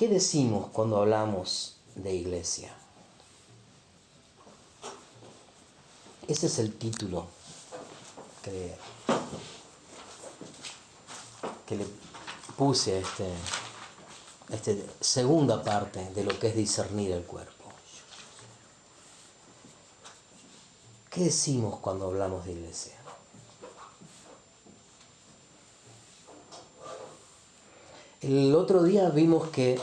¿Qué decimos cuando hablamos de iglesia? Ese es el título que le puse a esta segunda parte de lo que es discernir el cuerpo. ¿Qué decimos cuando hablamos de iglesia? El otro día vimos que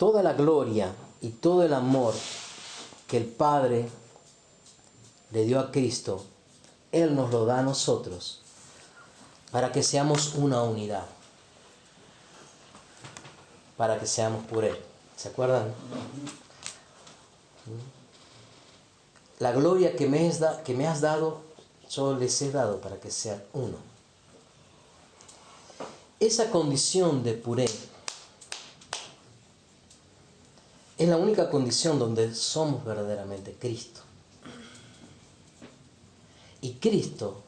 toda la gloria y todo el amor que el Padre le dio a Cristo, Él nos lo da a nosotros para que seamos una unidad, para que seamos por Él. ¿Se acuerdan? La gloria que me has dado, yo les he dado para que sean uno. Esa condición de puré es la única condición donde somos verdaderamente Cristo. Y Cristo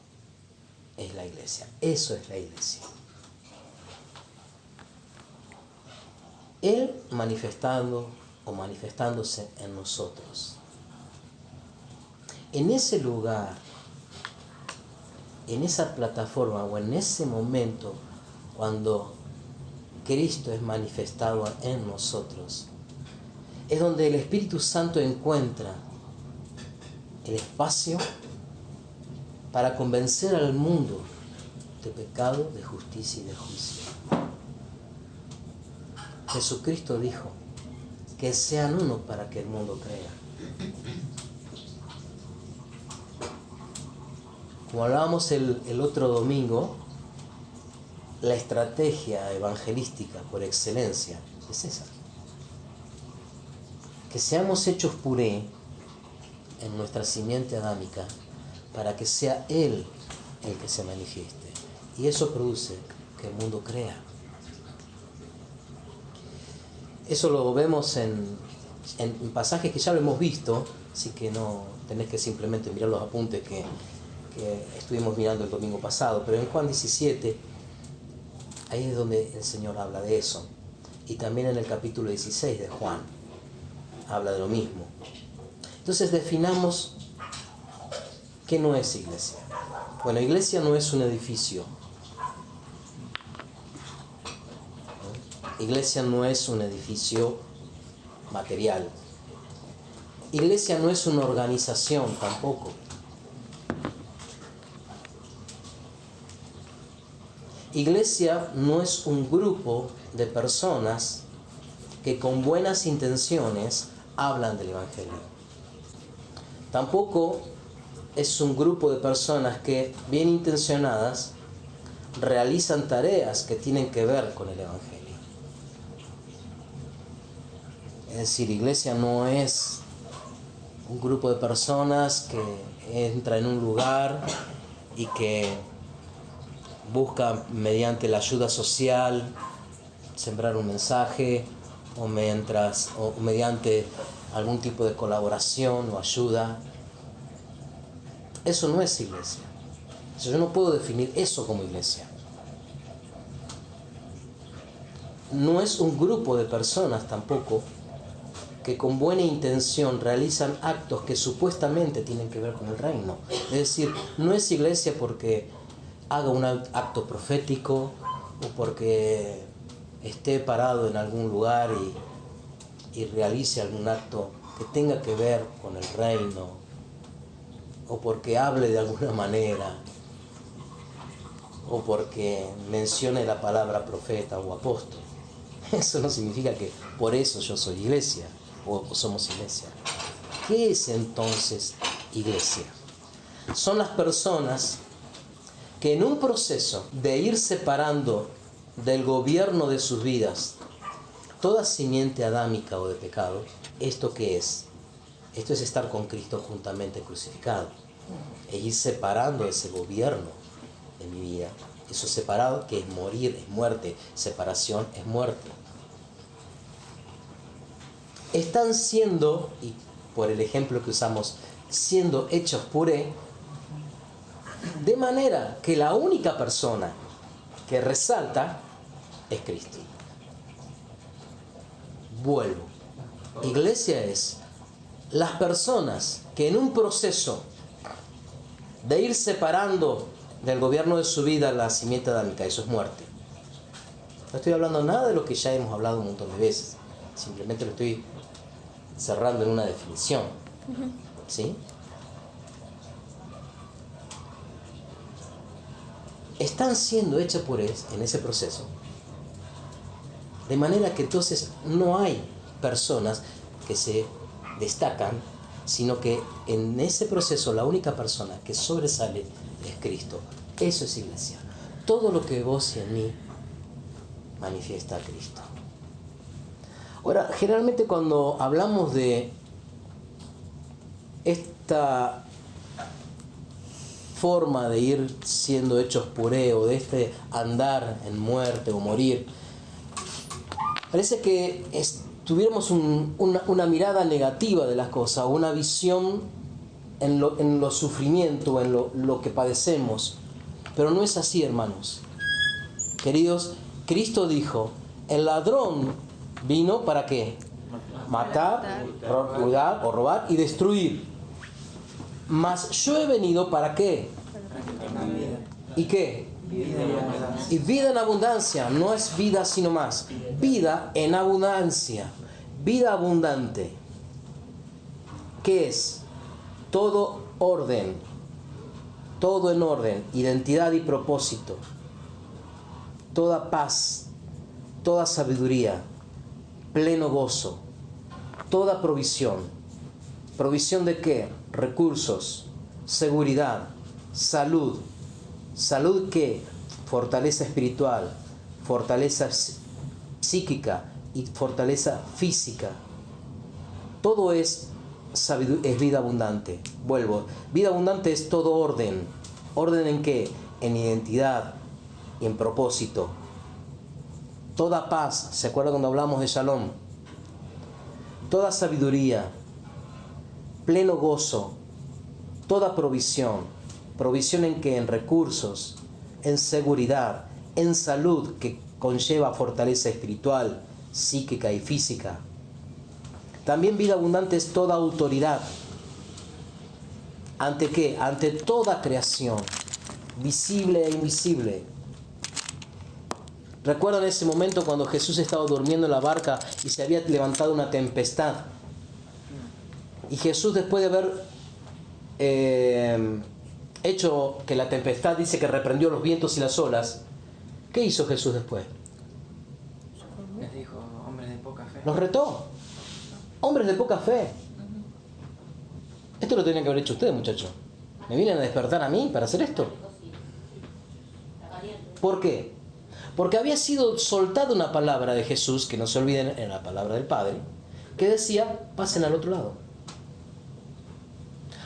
es la iglesia. Eso es la iglesia. Él manifestando o manifestándose en nosotros. En ese lugar, en esa plataforma o en ese momento, cuando Cristo es manifestado en nosotros, es donde el Espíritu Santo encuentra el espacio para convencer al mundo de pecado, de justicia y de juicio. Jesucristo dijo que sean uno para que el mundo crea. Como hablábamos el otro domingo, la estrategia evangelística por excelencia es esa. Que seamos hechos puré en nuestra simiente adámica para que sea Él el que se manifieste. Y eso produce que el mundo crea. Eso lo vemos en pasajes que ya lo hemos visto, así que no tenés que simplemente mirar los apuntes que estuvimos mirando el domingo pasado, pero en Juan 17, ahí es donde el Señor habla de eso. Y también en el capítulo 16 de Juan, habla de lo mismo. Entonces definamos qué no es iglesia. Bueno, iglesia no es un edificio. Iglesia no es un edificio material. Iglesia no es una organización tampoco. Iglesia no es un grupo de personas que con buenas intenciones hablan del Evangelio. Tampoco es un grupo de personas que, bien intencionadas, realizan tareas que tienen que ver con el Evangelio. Es decir, iglesia no es un grupo de personas que entra en un lugar y que busca mediante la ayuda social sembrar un mensaje o mediante algún tipo de colaboración o ayuda. Eso no es iglesia. Yo no puedo definir eso como iglesia. No es un grupo de personas tampoco que con buena intención realizan actos que supuestamente tienen que ver con el reino. Es decir, no es iglesia porque haga un acto profético o porque esté parado en algún lugar y realice algún acto que tenga que ver con el reino, o porque hable de alguna manera, o porque mencione la palabra profeta o apóstol. Eso no significa que por eso yo soy iglesia o somos iglesia. ¿Qué es entonces iglesia? Son las personas que en un proceso de ir separando del gobierno de sus vidas toda simiente adámica o de pecado. ¿Esto qué es? Esto es estar con Cristo juntamente crucificado. Es ir separando ese gobierno de mi vida. Eso separado, que es morir, es muerte. Separación es muerte. Están siendo, y por el ejemplo que usamos, siendo hechos puré, de manera que la única persona que resalta es Cristo. Vuelvo. Iglesia es las personas que en un proceso de ir separando del gobierno de su vida la simiente adámica, eso es muerte. No estoy hablando nada de lo que ya hemos hablado un montón de veces. Simplemente lo estoy cerrando en una definición. ¿Sí? Están siendo hechas purés en ese proceso. De manera que entonces no hay personas que se destacan, sino que en ese proceso la única persona que sobresale es Cristo. Eso es iglesia. Todo lo que vos y en mí manifiesta a Cristo. Ahora, generalmente cuando hablamos de esta forma de ir siendo hechos puré o de este andar en muerte o morir, parece que tuviéramos una mirada negativa de las cosas, una visión en los sufrimientos, en lo que padecemos. Pero no es así, hermanos. Queridos, Cristo dijo, el ladrón vino ¿para qué? Matar, hurtar o robar y destruir. Mas yo he venido ¿para qué? ¿Y qué? Y vida en abundancia. No es vida sino más. Vida en abundancia. Vida abundante. ¿Qué es? Todo orden. Todo en orden. Identidad y propósito. Toda paz. Toda sabiduría. Pleno gozo. Toda provisión. ¿Provisión de qué? Recursos. Seguridad. Salud. ¿Salud qué? Fortaleza espiritual, fortaleza psíquica y fortaleza física. Todo es vida abundante. Vuelvo. Vida abundante es todo orden. ¿Orden en qué? En identidad y en propósito. Toda paz. ¿Se acuerdan cuando hablamos de Shalom? Toda sabiduría. Pleno gozo. Toda provisión. ¿Provisión en qué? En recursos, en seguridad, en salud, que conlleva fortaleza espiritual, psíquica y física. También vida abundante es toda autoridad. ¿Ante qué? Ante toda creación, visible e invisible. ¿Recuerdan ese momento cuando Jesús estaba durmiendo en la barca y se había levantado una tempestad? Y Jesús, después de haber hecho que la tempestad, dice que reprendió los vientos y las olas, ¿qué hizo Jesús después? Les dijo, hombres de poca fe. Los retó. Hombres de poca fe. Esto lo tenían que haber hecho ustedes, muchachos. ¿Me vienen a despertar a mí para hacer esto? ¿Por qué? Porque había sido soltada una palabra de Jesús, que no se olviden, en la palabra del Padre, que decía, pasen al otro lado.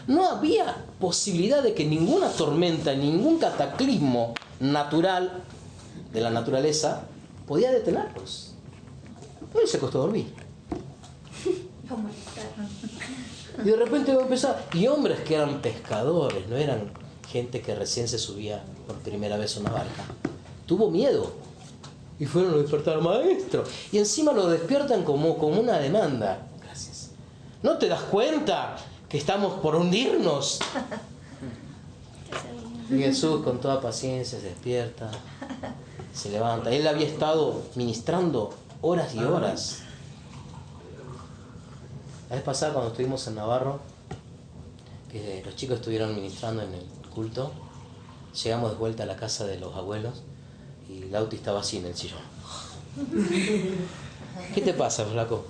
No había posibilidad de que ninguna tormenta, ningún cataclismo natural de la naturaleza podía detenerlos. Pero él se acostó a dormir. Y de repente va a empezar. Y hombres que eran pescadores, no eran gente que recién se subía por primera vez a una barca. Tuvo miedo. Y fueron a despertar al maestro. Y encima lo despiertan como una demanda. Gracias. ¿No te das cuenta que estamos por hundirnos? Y Jesús con toda paciencia se despierta, se levanta. Él había estado ministrando horas y horas. La vez pasada cuando estuvimos en Navarro, que los chicos estuvieron ministrando en el culto, llegamos de vuelta a la casa de los abuelos y Lauti estaba así en el sillón. ¿Qué te pasa, flaco?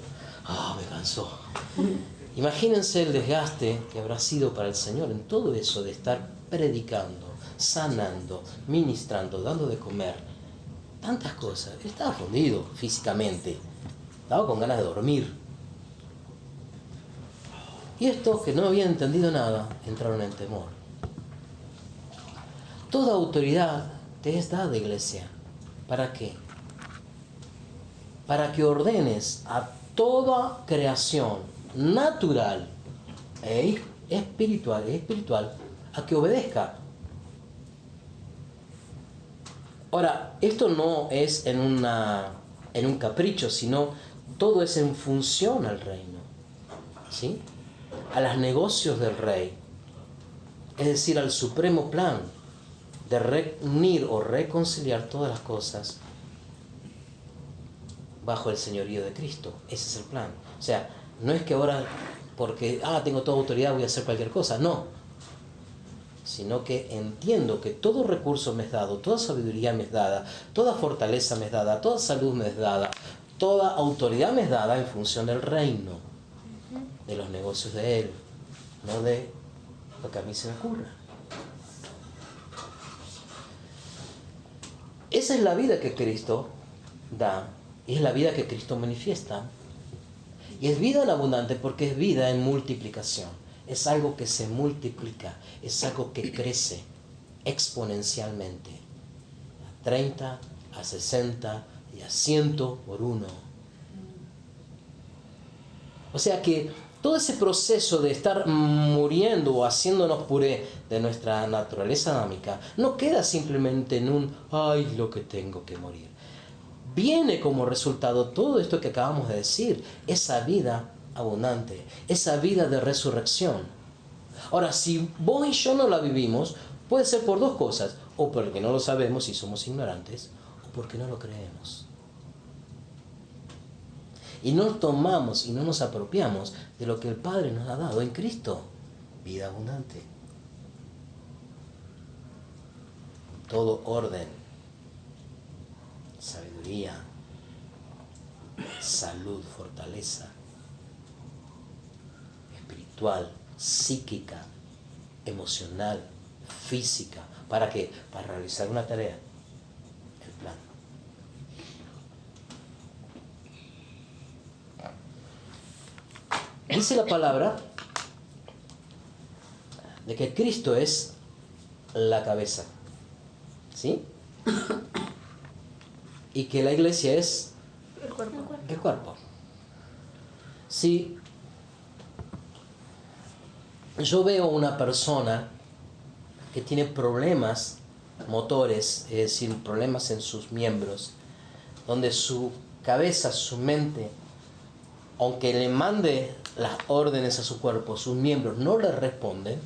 Me cansó. Imagínense el desgaste que habrá sido para el Señor en todo eso de estar predicando, sanando, ministrando, dando de comer. Tantas cosas. Él estaba fundido físicamente. Estaba con ganas de dormir. Y estos que no habían entendido nada, entraron en temor. Toda autoridad te es dada, iglesia. ¿Para qué? Para que ordenes a toda creación natural e espiritual a que obedezca. Ahora, esto no es en un capricho, sino todo es en función al reino, ¿sí? A los negocios del rey, es decir, al supremo plan de reunir o reconciliar todas las cosas bajo el señorío de Cristo. Ese es el plan. O sea, no es que ahora, porque tengo toda autoridad, voy a hacer cualquier cosa. No. Sino que entiendo que todo recurso me es dado, toda sabiduría me es dada, toda fortaleza me es dada, toda salud me es dada, toda autoridad me es dada en función del reino, de los negocios de Él, no de lo que a mí se me ocurra. Esa es la vida que Cristo da, y es la vida que Cristo manifiesta. Y es vida en abundante porque es vida en multiplicación. Es algo que se multiplica, es algo que crece exponencialmente. A 30, a 60 y a 100 por uno. O sea que todo ese proceso de estar muriendo o haciéndonos puré de nuestra naturaleza adámica no queda simplemente en un ¡ay, lo que tengo que morir! Viene como resultado todo esto que acabamos de decir, esa vida abundante, esa vida de resurrección. Ahora, si vos y yo no la vivimos, puede ser por dos cosas, o porque no lo sabemos y somos ignorantes, o porque no lo creemos. Y no tomamos y no nos apropiamos de lo que el Padre nos ha dado en Cristo, vida abundante. Todo orden, sabiduría, salud, fortaleza, espiritual, psíquica, emocional, física. ¿Para qué? Para realizar una tarea, el plan. Dice la palabra de que Cristo es la cabeza, ¿sí? Y que la iglesia es el cuerpo. Si yo veo una persona que tiene problemas motores, es decir, problemas en sus miembros, donde su cabeza, su mente, aunque le mande las órdenes a su cuerpo, sus miembros no le responden,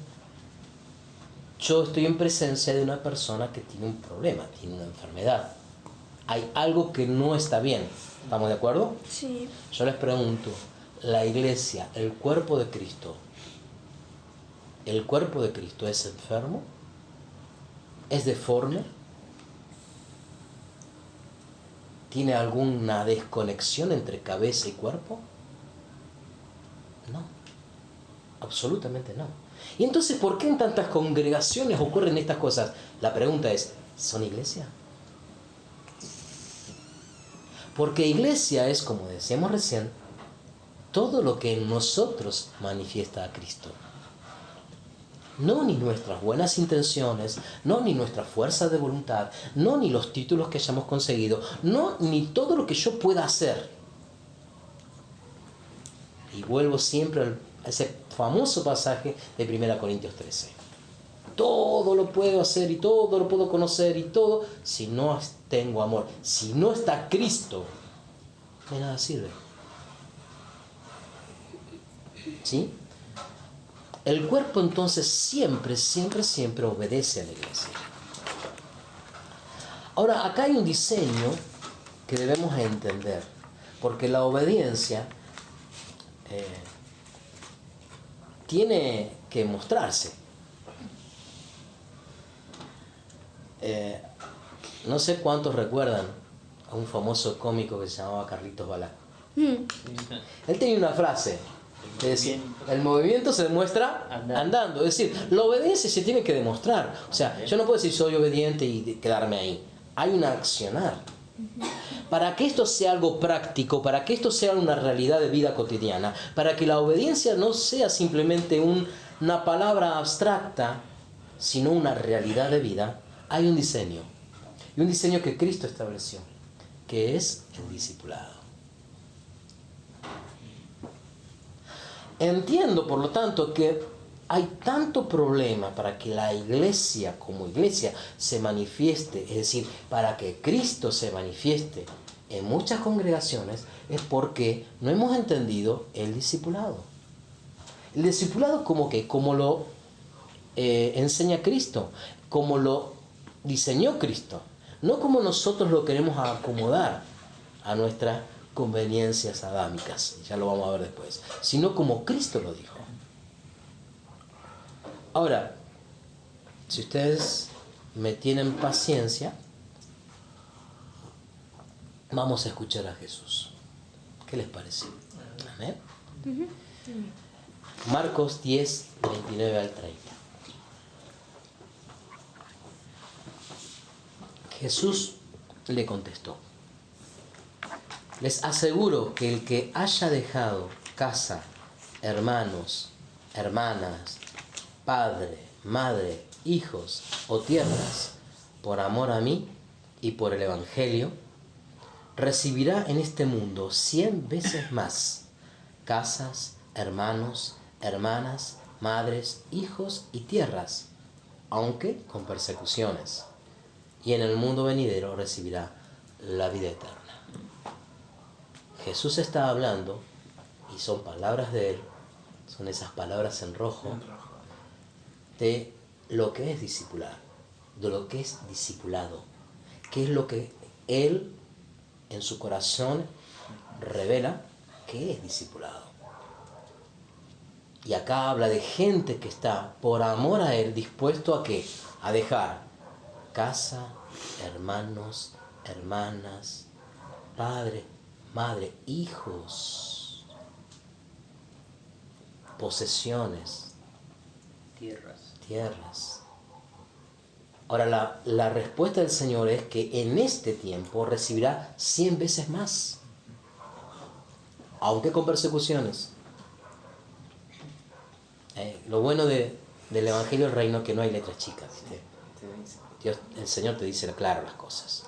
yo estoy en presencia de una persona que tiene un problema, tiene una enfermedad. Hay algo que no está bien. ¿Estamos de acuerdo? Sí. Yo les pregunto, la iglesia, el cuerpo de Cristo, ¿el cuerpo de Cristo es enfermo? ¿Es deforme? ¿Tiene alguna desconexión entre cabeza y cuerpo? No, absolutamente no. Y entonces, ¿por qué en tantas congregaciones ocurren estas cosas? La pregunta es, ¿son iglesia? Porque iglesia es, como decíamos recién, todo lo que en nosotros manifiesta a Cristo. No ni nuestras buenas intenciones, no ni nuestra fuerza de voluntad, no ni los títulos que hayamos conseguido, no ni todo lo que yo pueda hacer. Y vuelvo siempre a ese famoso pasaje de 1 Corintios 13. Todo lo puedo hacer y todo lo puedo conocer y todo, si no tengo amor, si no está Cristo, de nada sirve. ¿Sí? El cuerpo entonces siempre obedece a la iglesia. Ahora, acá hay un diseño que debemos entender, porque la obediencia tiene que mostrarse. No sé cuántos recuerdan a un famoso cómico que se llamaba Carlitos Balá. Él tenía una frase que decía, el movimiento se demuestra andando. Es decir, la obediencia se tiene que demostrar. O sea, yo no puedo decir soy obediente y quedarme ahí. Hay un accionar. Para que esto sea algo práctico, para que esto sea una realidad de vida cotidiana, para que la obediencia no sea simplemente una palabra abstracta, sino una realidad de vida, hay un diseño. Y un diseño que Cristo estableció, que es el discipulado. Entiendo, por lo tanto, que hay tanto problema para que la iglesia como iglesia se manifieste, es decir, para que Cristo se manifieste en muchas congregaciones es porque no hemos entendido el discipulado. El discipulado como lo enseña Cristo, como lo diseñó Cristo, no como nosotros lo queremos acomodar a nuestras conveniencias adámicas, ya lo vamos a ver después, sino como Cristo lo dijo. Ahora, si ustedes me tienen paciencia, vamos a escuchar a Jesús. ¿Qué les parece? Amén. Marcos 10, 29 al 30. Jesús le contestó: les aseguro que el que haya dejado casa, hermanos, hermanas, padre, madre, hijos o tierras por amor a mí y por el Evangelio, recibirá en este mundo 100 veces más casas, hermanos, hermanas, madres, hijos y tierras, aunque con persecuciones, y en el mundo venidero recibirá la vida eterna. Jesús está hablando, y son palabras de Él, son esas palabras en rojo, de lo que es discipular, de lo que es discipulado, que es lo que Él en su corazón revela que es discipulado. Y acá habla de gente que está por amor a Él dispuesto a ¿qué? A dejar casa, hermanos, hermanas, padre, madre, hijos, posesiones, tierras. Ahora la respuesta del Señor es que en este tiempo recibirá 100 veces más, aunque con persecuciones. Lo bueno del Evangelio del Reino es que no hay letras chicas, ¿viste? Dios, el Señor te dice claro las cosas.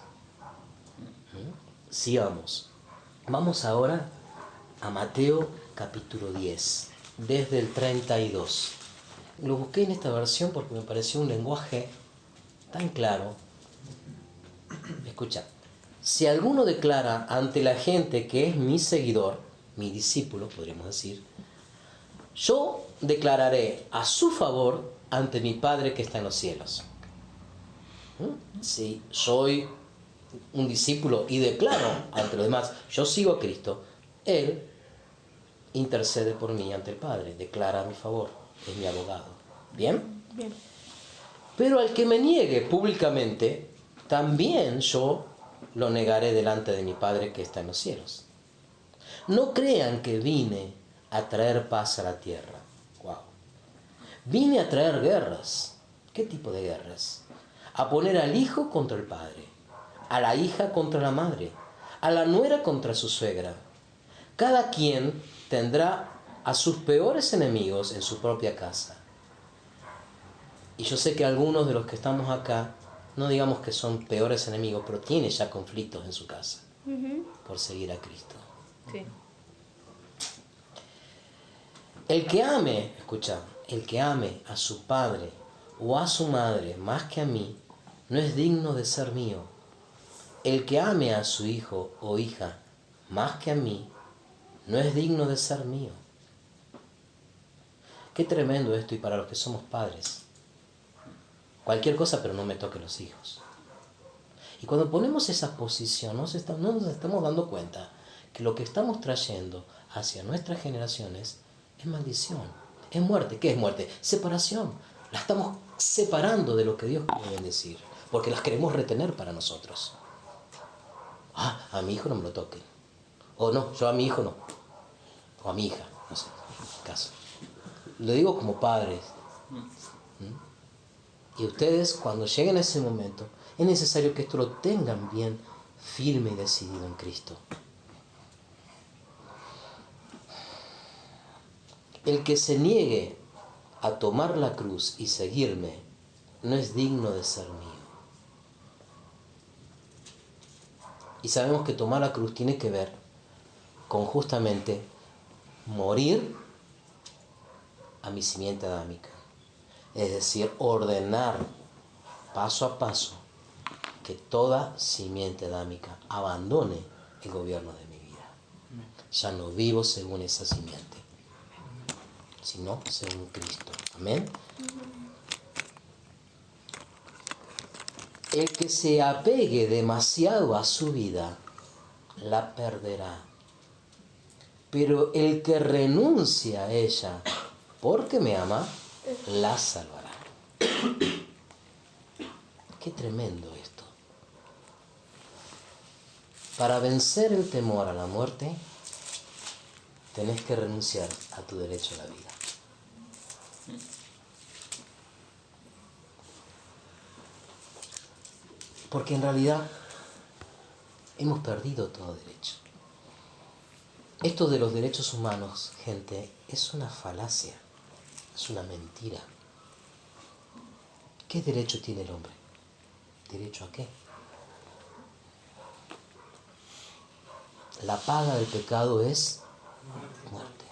Sigamos. Vamos ahora a Mateo capítulo 10, desde el 32. Lo busqué en esta versión porque me pareció un lenguaje tan claro. Escucha. Si alguno declara ante la gente que es mi seguidor, mi discípulo, podríamos decir, yo declararé a su favor ante mi Padre que está en los cielos. Si soy un discípulo y declaro ante los demás, yo sigo a Cristo, Él intercede por mí ante el Padre, declara a mi favor, es mi abogado. ¿Bien? Bien. Pero al que me niegue públicamente, también yo lo negaré delante de mi Padre que está en los cielos. No crean que vine a traer paz a la tierra. Wow. Vine a traer guerras. ¿Qué tipo de guerras? A poner al hijo contra el padre, a la hija contra la madre, a la nuera contra su suegra. Cada quien tendrá a sus peores enemigos en su propia casa. Y yo sé que algunos de los que estamos acá, no digamos que son peores enemigos, pero tienen ya conflictos en su casa por seguir a Cristo. Sí. El que ame, escucha, el que ame a su padre o a su madre más que a mí, no es digno de ser mío. El que ame a su hijo o hija más que a mí, no es digno de ser mío. Qué tremendo esto, y para los que somos padres. Cualquier cosa, pero no me toque los hijos. Y cuando ponemos esa posición, no nos estamos dando cuenta que lo que estamos trayendo hacia nuestras generaciones es maldición, es muerte. ¿Qué es muerte? Separación. La estamos separando de lo que Dios quiere bendecir, porque las queremos retener para nosotros. A mi hijo no me lo toquen. O no, yo a mi hijo no. O a mi hija, no sé, caso. Lo digo como padres. Y ustedes, cuando lleguen a ese momento, es necesario que esto lo tengan bien firme y decidido en Cristo. El que se niegue a tomar la cruz y seguirme, no es digno de ser mío. Y sabemos que tomar la cruz tiene que ver con justamente morir a mi simiente adámica. Es decir, ordenar paso a paso que toda simiente adámica abandone el gobierno de mi vida. Ya no vivo según esa simiente, sino según Cristo. Amén. El que se apegue demasiado a su vida, la perderá. Pero el que renuncia a ella, porque me ama, la salvará. Qué tremendo esto. Para vencer el temor a la muerte, tenés que renunciar a tu derecho a la vida. Porque en realidad hemos perdido todo derecho. Esto de los derechos humanos, gente, es una falacia, es una mentira. ¿Qué derecho tiene el hombre? ¿Derecho a qué? La paga del pecado es muerte.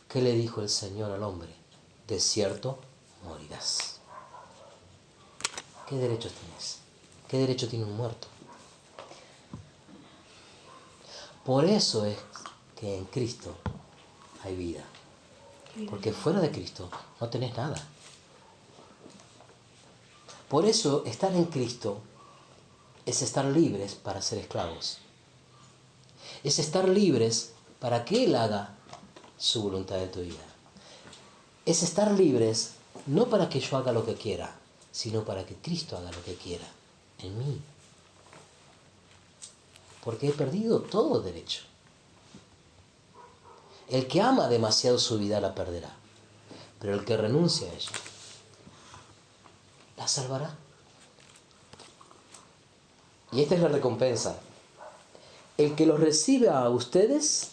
¿Qué le dijo el Señor al hombre? De cierto morirás. ¿Qué derechos tienes? ¿Qué derecho tiene un muerto? Por eso es que en Cristo hay vida. Porque fuera de Cristo no tenés nada. Por eso estar en Cristo es estar libres para ser esclavos. Es estar libres para que Él haga su voluntad en tu vida. Es estar libres no para que yo haga lo que quiera, sino para que Cristo haga lo que quiera en mí. Porque he perdido todo derecho. El que ama demasiado su vida la perderá, pero el que renuncia a ella la salvará. Y esta es la recompensa. El que los recibe a ustedes,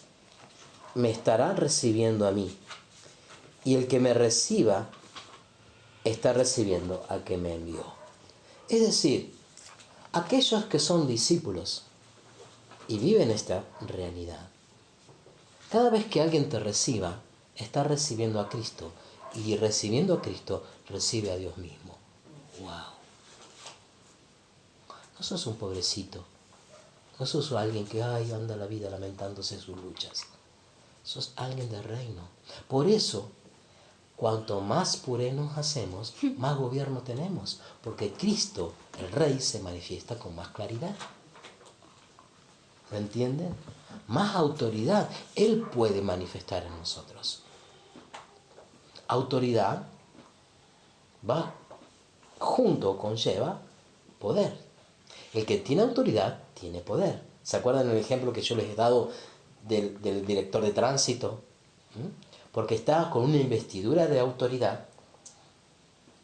me estará recibiendo a mí. Y el que me reciba, está recibiendo al que me envió. Es decir, aquellos que son discípulos y viven esta realidad, cada vez que alguien te reciba, está recibiendo a Cristo. Y recibiendo a Cristo, recibe a Dios mismo. ¡Wow! No sos un pobrecito. No sos alguien que anda la vida lamentándose en sus luchas. Sos alguien del reino. Por eso, cuanto más puré nos hacemos, más gobierno tenemos. Porque Cristo, el Rey, se manifiesta con más claridad. ¿Me entienden? Más autoridad Él puede manifestar en nosotros. Autoridad va junto, conlleva poder. El que tiene autoridad tiene poder. ¿Se acuerdan el ejemplo que yo les he dado del director de tránsito? Porque está con una investidura de autoridad,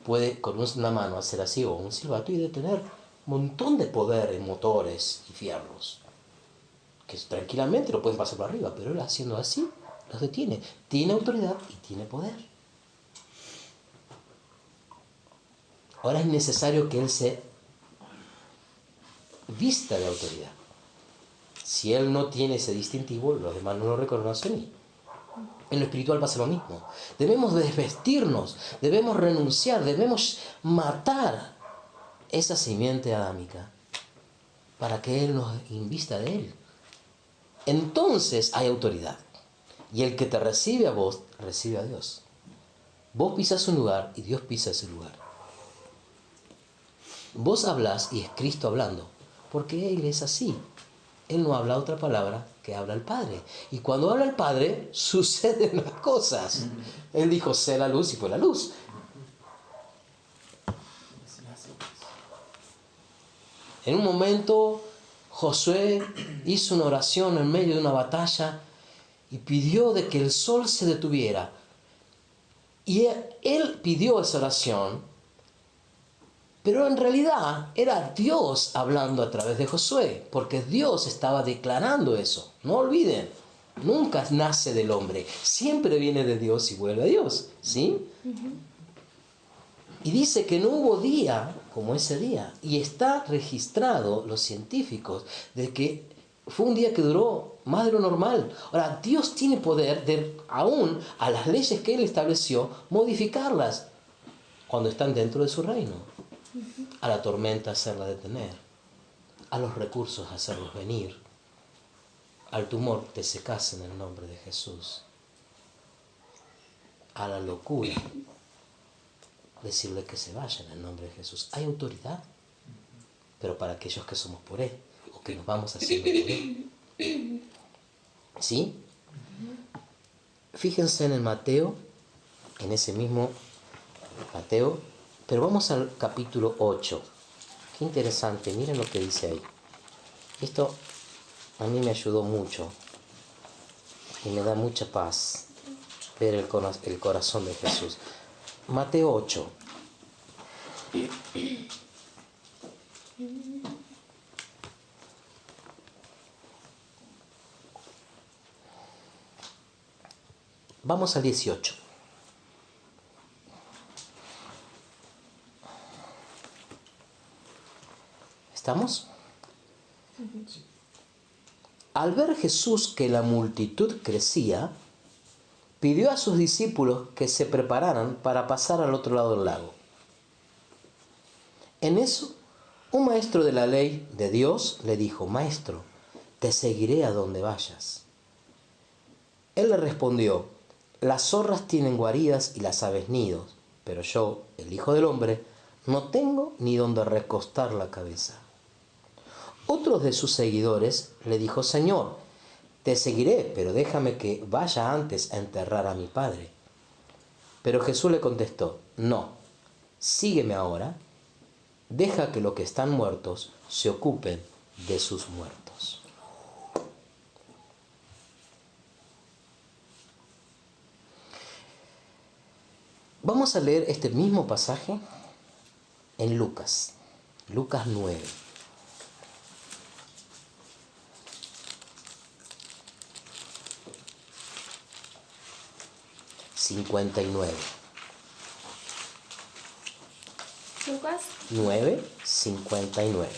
puede con una mano hacer así o un silbato y detener un montón de poder en motores y fierros, que tranquilamente lo pueden pasar por arriba, pero él haciendo así los detiene. Tiene autoridad y tiene poder. Ahora es necesario que él se vista de autoridad. Si él no tiene ese distintivo, los demás no lo reconocen y en lo espiritual pasa lo mismo. Debemos desvestirnos, debemos renunciar, debemos matar esa simiente adámica para que Él nos invista de Él. Entonces hay autoridad. Y el que te recibe a vos, recibe a Dios. Vos pisas un lugar y Dios pisa ese lugar. Vos hablás y es Cristo hablando, porque Él es así. Él no habla otra palabra que habla el Padre. Y cuando habla el Padre, suceden las cosas. Él dijo, sé la luz y fue la luz. En un momento, Josué hizo una oración en medio de una batalla y pidió de que el sol se detuviera. Y él pidió esa oración, pero en realidad era Dios hablando a través de Josué, porque Dios estaba declarando eso. No olviden, nunca nace del hombre, siempre viene de Dios y vuelve a Dios, ¿sí? Y dice que no hubo día como ese día, y está registrado, los científicos, de que fue un día que duró más de lo normal. Ahora, Dios tiene poder de, aún a las leyes que Él estableció, modificarlas cuando están dentro de su reino. A la tormenta hacerla detener. a los recursos hacerlos venir, al tumor te secas en el nombre de Jesús, a la locura decirle que se vaya en el nombre de Jesús. Hay autoridad, pero para aquellos que somos por Él, o que nos vamos haciendo por Él. ¿Sí? Fíjense en el Mateo, en ese mismo Mateo, pero vamos al capítulo 8. Qué interesante, miren lo que dice ahí. Esto a mí me ayudó mucho y me da mucha paz ver el corazón de Jesús. Mateo 8. Vamos al 18. ¿Estamos? Al ver Jesús que la multitud crecía, pidió a sus discípulos que se prepararan para pasar al otro lado del lago. En eso, un maestro de la ley de Dios le dijo: Maestro, te seguiré a donde vayas. Él le respondió: las zorras tienen guaridas y las aves nidos, pero yo, el Hijo del Hombre, no tengo ni donde recostar la cabeza. Otros de sus seguidores le dijo: Señor, te seguiré, pero déjame que vaya antes a enterrar a mi padre. Pero Jesús le contestó: no, sígueme ahora, deja que los que están muertos se ocupen de sus muertos. Vamos a leer este mismo pasaje en Lucas 9. 59. Lucas 9, 59.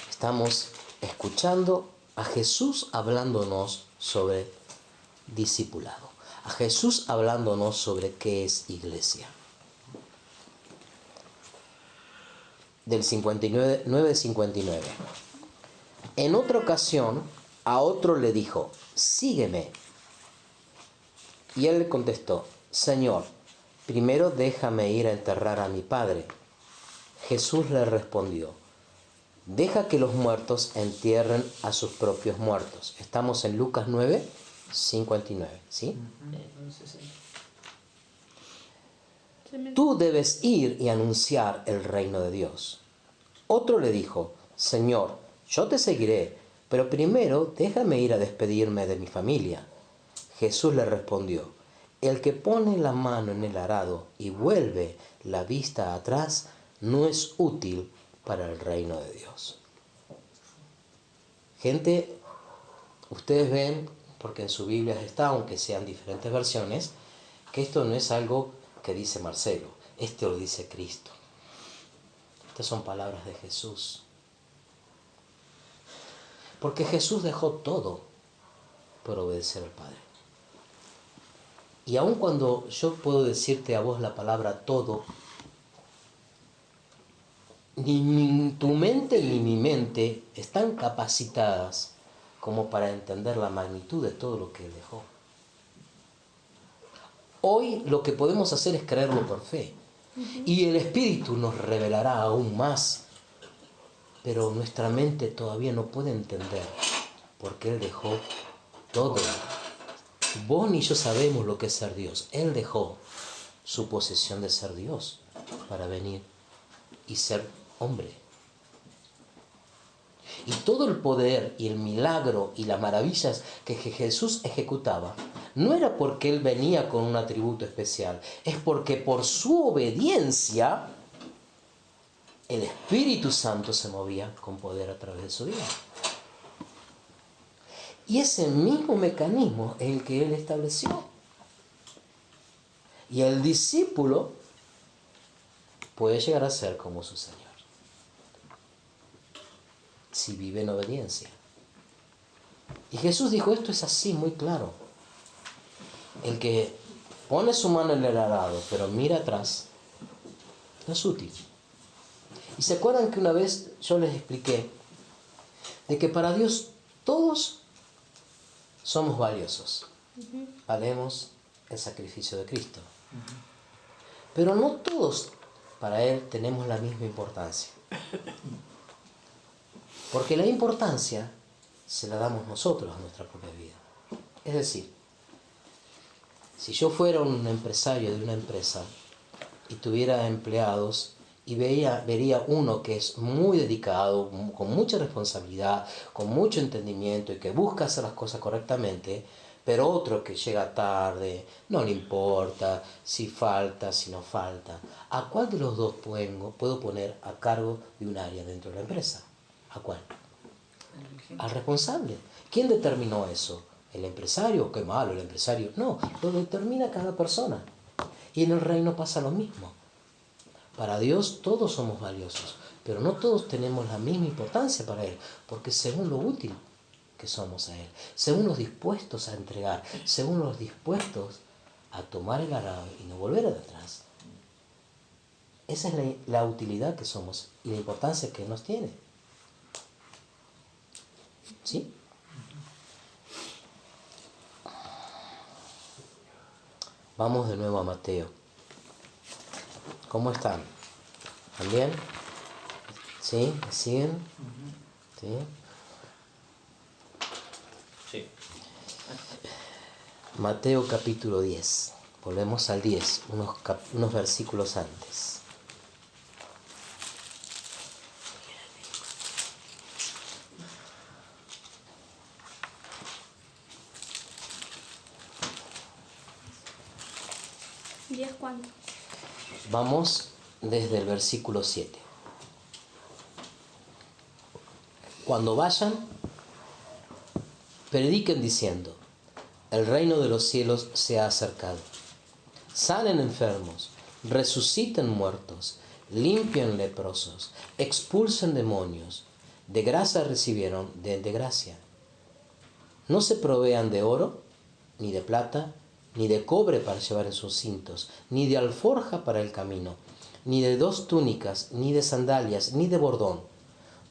Estamos escuchando a Jesús hablándonos sobre discipulado, a Jesús hablándonos sobre qué es iglesia. Del 59, 9:59. En otra ocasión, a otro le dijo: sígueme. Y él le contestó: Señor, primero déjame ir a enterrar a mi padre. Jesús le respondió: deja que los muertos entierren a sus propios muertos. Estamos en Lucas 9, 59, ¿sí? Tú debes ir y anunciar el reino de Dios. Otro le dijo: Señor, yo te seguiré, pero primero déjame ir a despedirme de mi familia. Jesús le respondió: el que pone la mano en el arado y vuelve la vista atrás no es útil para el reino de Dios. Gente, ustedes ven, porque en su Biblia está, aunque sean diferentes versiones, que esto no es algo que dice Marcelo, esto lo dice Cristo. Estas son palabras de Jesús. Porque Jesús dejó todo por obedecer al Padre. Y aun cuando yo puedo decirte a vos la palabra todo, ni tu mente ni mi mente están capacitadas como para entender la magnitud de todo lo que Él dejó. Hoy lo que podemos hacer es creerlo por fe. Y el Espíritu nos revelará aún más. Pero nuestra mente todavía no puede entender porque Él dejó todo. Vos ni yo sabemos lo que es ser Dios. Él dejó su posesión de ser Dios para venir y ser hombre. Y todo el poder y el milagro y las maravillas que Jesús ejecutaba no era porque Él venía con un atributo especial, es porque por su obediencia el Espíritu Santo se movía con poder a través de su vida. Y ese mismo mecanismo es el que Él estableció. Y el discípulo puede llegar a ser como su Señor, si vive en obediencia. Y Jesús dijo, esto es así, muy claro. El que pone su mano en el arado, pero mira atrás, no es útil. Y se acuerdan que una vez yo les expliqué de que para Dios todos somos valiosos. Valemos el sacrificio de Cristo. Pero no todos para Él tenemos la misma importancia. Porque la importancia se la damos nosotros a nuestra propia vida. Es decir, si yo fuera un empresario de una empresa y tuviera empleados y vería uno que es muy dedicado, con mucha responsabilidad, con mucho entendimiento y que busca hacer las cosas correctamente, pero otro que llega tarde, no le importa si falta, si no falta, ¿a cuál de los dos puedo poner a cargo de un área dentro de la empresa? ¿A cuál? Al responsable. ¿Quién determinó eso? ¿El empresario? Qué malo el empresario. No, lo determina cada persona. Y en el reino pasa lo mismo. Para Dios todos somos valiosos, pero no todos tenemos la misma importancia para Él, porque según lo útil que somos a Él, según los dispuestos a entregar, según los dispuestos a tomar el arado y no volver atrás. Esa es la utilidad que somos y la importancia que nos tiene. ¿Sí? Vamos de nuevo a Mateo. ¿Cómo están? ¿También? ¿Sí? ¿Me siguen? ¿Sí? Sí. Mateo capítulo 10. Volvemos al 10, unos versículos antes. ¿10 cuánto? Vamos desde el versículo 7. Cuando vayan, prediquen diciendo: el reino de los cielos se ha acercado. Sanen enfermos, resuciten muertos, limpien leprosos, expulsen demonios. De gracia recibieron, den de gracia. No se provean de oro, ni de plata, ni de cobre para llevar en sus cintos, ni de alforja para el camino, ni de 2 túnicas, ni de sandalias, ni de bordón,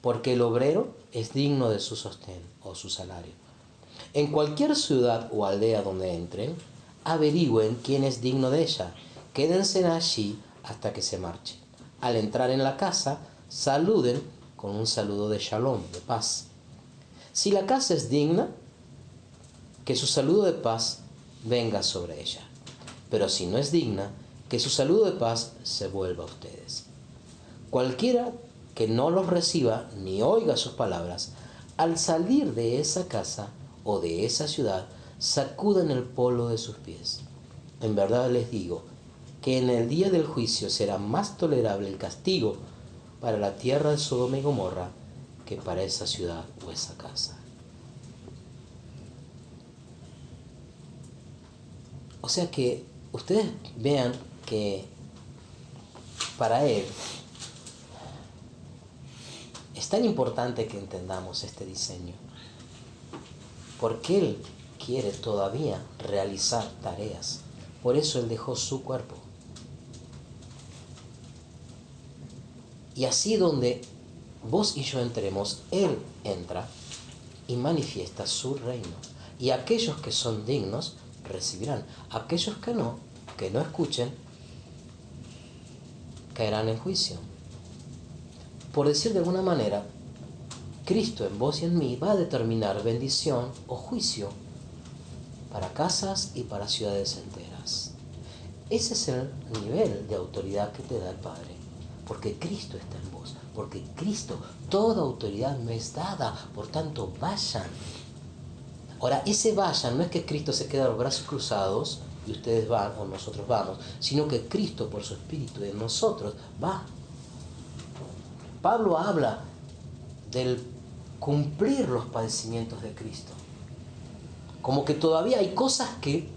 porque el obrero es digno de su sostén o su salario. En cualquier ciudad o aldea donde entren, averigüen quién es digno de ella. Quédense allí hasta que se marchen. Al entrar en la casa, saluden con un saludo de shalom, de paz. Si la casa es digna, que su saludo de paz venga sobre ella. Pero si no es digna, que su saludo de paz se vuelva a ustedes. Cualquiera que no los reciba ni oiga sus palabras, al salir de esa casa o de esa ciudad, sacuden el polvo de sus pies. En verdad les digo que en el día del juicio será más tolerable el castigo para la tierra de Sodoma y Gomorra que para esa ciudad o esa casa. O sea que ustedes vean que para Él es tan importante que entendamos este diseño, porque Él quiere todavía realizar tareas. Por eso Él dejó su cuerpo. Y así donde vos y yo entremos, Él entra y manifiesta su reino. Y aquellos que son dignos recibirán. Aquellos que no escuchen, caerán en juicio. Por decir de alguna manera, Cristo en vos y en mí va a determinar bendición o juicio para casas y para ciudades enteras. Ese es el nivel de autoridad que te da el Padre, porque Cristo está en vos, porque Cristo, toda autoridad me es dada, por tanto vayan. Ahora, ese vayan no es que Cristo se queda los brazos cruzados y ustedes van o nosotros vamos, sino que Cristo por su Espíritu en nosotros va. Pablo habla del cumplir los padecimientos de Cristo. Como que todavía hay cosas que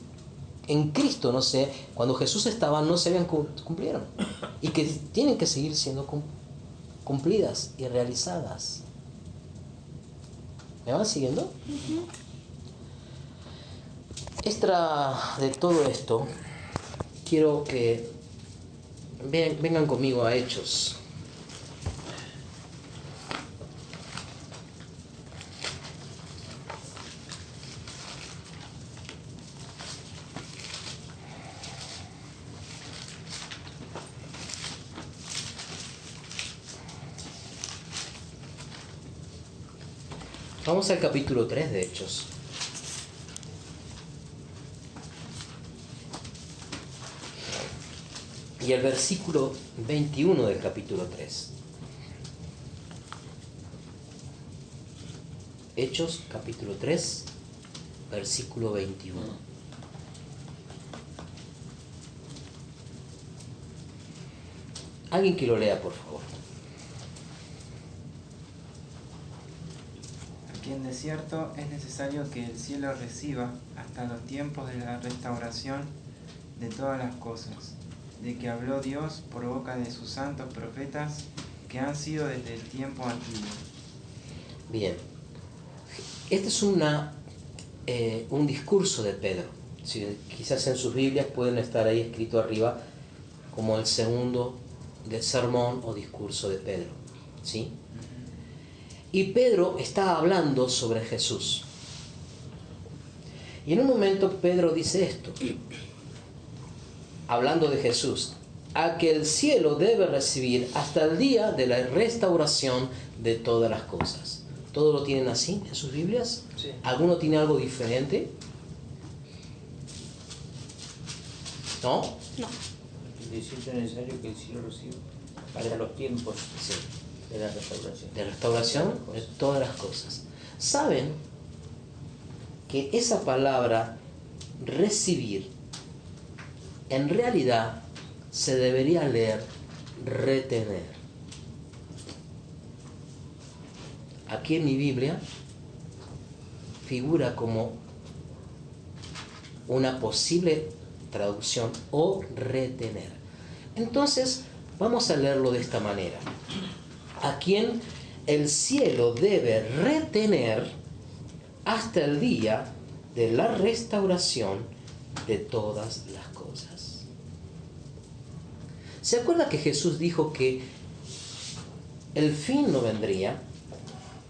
en Cristo, no sé, cuando Jesús estaba no se habían cumplieron y que tienen que seguir siendo cumplidas y realizadas. ¿Me van siguiendo? Uh-huh. Extra de todo esto, quiero que vengan conmigo a Hechos. Vamos al capítulo 3 de Hechos. Y el versículo 21 del capítulo 3. Hechos, capítulo 3, versículo 21. Alguien que lo lea, por favor. Aquí en desierto es necesario que el cielo reciba hasta los tiempos de la restauración de todas las cosas, de que habló Dios por boca de sus santos profetas que han sido desde el tiempo antiguo. Bien. Este es un discurso de Pedro. Si, quizás en sus Biblias pueden estar ahí escrito arriba como el segundo del sermón o discurso de Pedro. ¿Sí? Y Pedro está hablando sobre Jesús. Y en un momento Pedro dice esto, hablando de Jesús, a que el cielo debe recibir hasta el día de la restauración de todas las cosas. ¿Todos lo tienen así en sus Biblias? Sí. ¿Alguno tiene algo diferente? ¿No? No. Dice es necesario que el cielo reciba para los tiempos Sí. de la restauración. De restauración de todas las cosas. ¿Saben que esa palabra recibir en realidad se debería leer retener? Aquí en mi Biblia figura como una posible traducción o retener. Entonces vamos a leerlo de esta manera. A quien el cielo debe retener hasta el día de la restauración de todas las cosas. ¿Se acuerda que Jesús dijo que el fin no vendría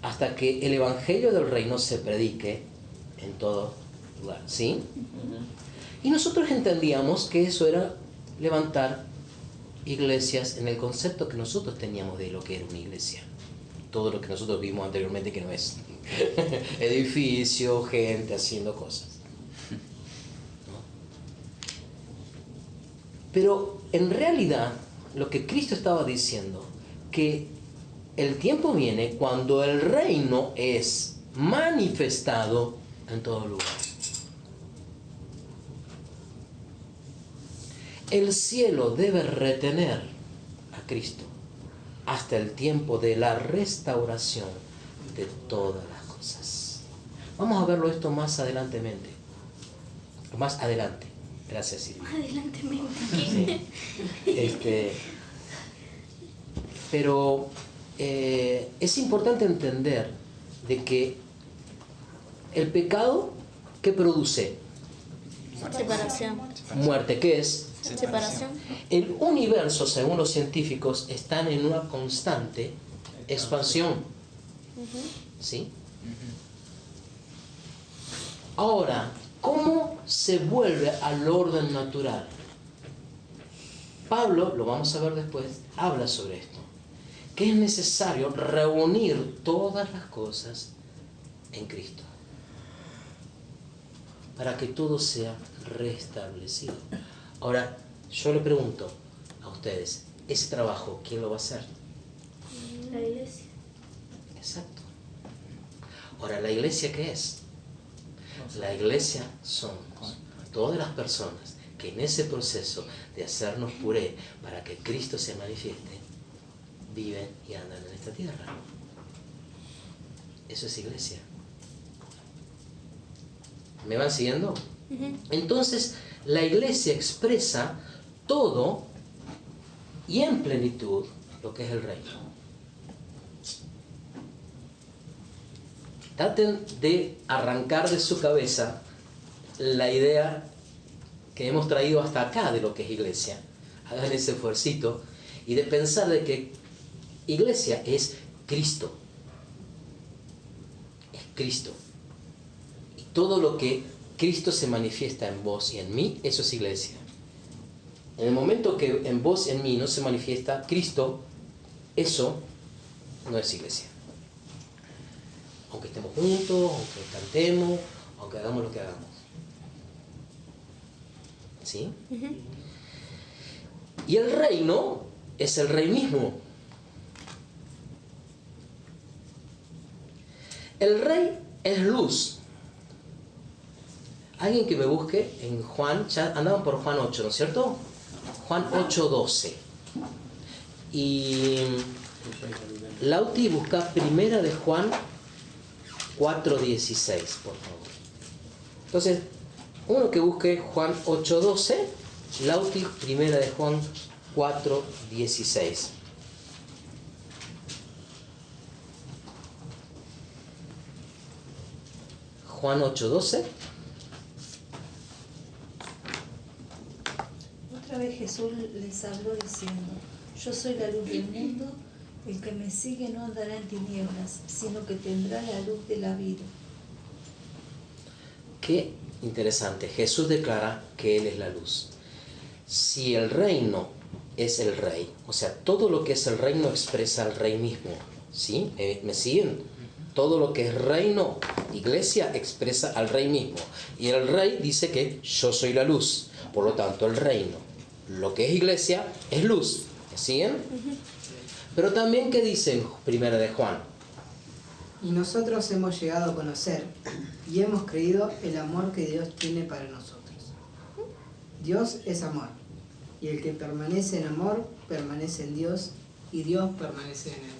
hasta que el evangelio del reino se predique en todo lugar? ¿Sí? Y nosotros entendíamos que eso era levantar iglesias en el concepto que nosotros teníamos de lo que era una iglesia. Todo lo que nosotros vimos anteriormente que no es edificio, gente haciendo cosas. ¿No? Pero en realidad lo que Cristo estaba diciendo, que el tiempo viene cuando el reino es manifestado en todo lugar. El cielo debe retener a Cristo hasta el tiempo de la restauración de todas las cosas. Vamos a verlo esto más adelantemente. Más adelante. Gracias, Silvia. Adelantemente. Sí. Pero es importante entender de que el pecado, ¿qué produce? Separación. Muerte. ¿Qué es? Separación. El universo, según los científicos, está en una constante expansión. ¿Sí? Ahora, ¿cómo se vuelve al orden natural? Pablo, lo vamos a ver después, habla sobre esto. Que es necesario reunir todas las cosas en Cristo para que todo sea restablecido. Ahora, yo le pregunto a ustedes, ese trabajo, ¿quién lo va a hacer? La iglesia. Exacto. Ahora, ¿la iglesia qué es? La iglesia son todas las personas que en ese proceso de hacernos puré para que Cristo se manifieste, viven y andan en esta tierra. Eso es iglesia. ¿Me van siguiendo? Entonces, la iglesia expresa todo y en plenitud lo que es el reino. Traten de arrancar de su cabeza la idea que hemos traído hasta acá de lo que es iglesia. Hagan ese esfuercito y de pensar de que iglesia es Cristo. Es Cristo. Y todo lo que Cristo se manifiesta en vos y en mí, eso es iglesia. En el momento que en vos y en mí no se manifiesta Cristo, eso no es iglesia. Aunque estemos juntos, aunque cantemos, aunque hagamos lo que hagamos. ¿Sí? Y el reino es el rey mismo. El rey es luz. Alguien que me busque en Juan, ya andaban por Juan 8, ¿no es cierto? Juan 8:12. Y Lauti busca primera de Juan 4:16, por favor. Entonces, uno que busque Juan 8:12, Lauti primera de Juan 4:16. Juan 8:12. Otra vez Jesús les habló diciendo: yo soy la luz del mundo, el que me sigue no andará en tinieblas, sino que tendrá la luz de la vida. Qué interesante. Jesús declara que Él es la luz. Si el reino es el rey, o sea, todo lo que es el reino expresa al rey mismo. ¿Sí? ¿Me siguen? Todo lo que es reino, iglesia, expresa al rey mismo. Y el rey dice que yo soy la luz. Por lo tanto, el reino, lo que es iglesia, es luz. ¿Me siguen? Pero también, ¿qué dicen primera de Juan? Y nosotros hemos llegado a conocer y hemos creído el amor que Dios tiene para nosotros. Dios es amor, y el que permanece en amor, permanece en Dios, y Dios permanece en él.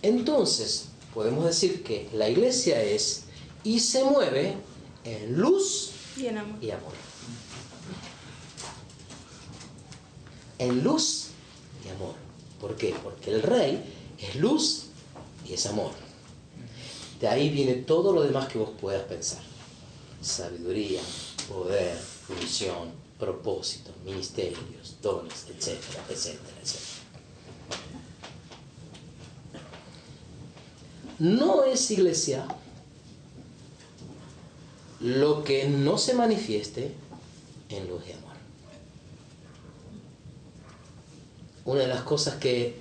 Entonces, podemos decir que la iglesia es y se mueve en luz Y en amor. y amor. En luz y amor. ¿Por qué? Porque el rey es luz y es amor. De ahí viene todo lo demás que vos puedas pensar. Sabiduría, poder, función, propósitos, ministerios, dones, etcétera, etcétera, etcétera. No es iglesia lo que no se manifieste en luz y amor. Una de las cosas que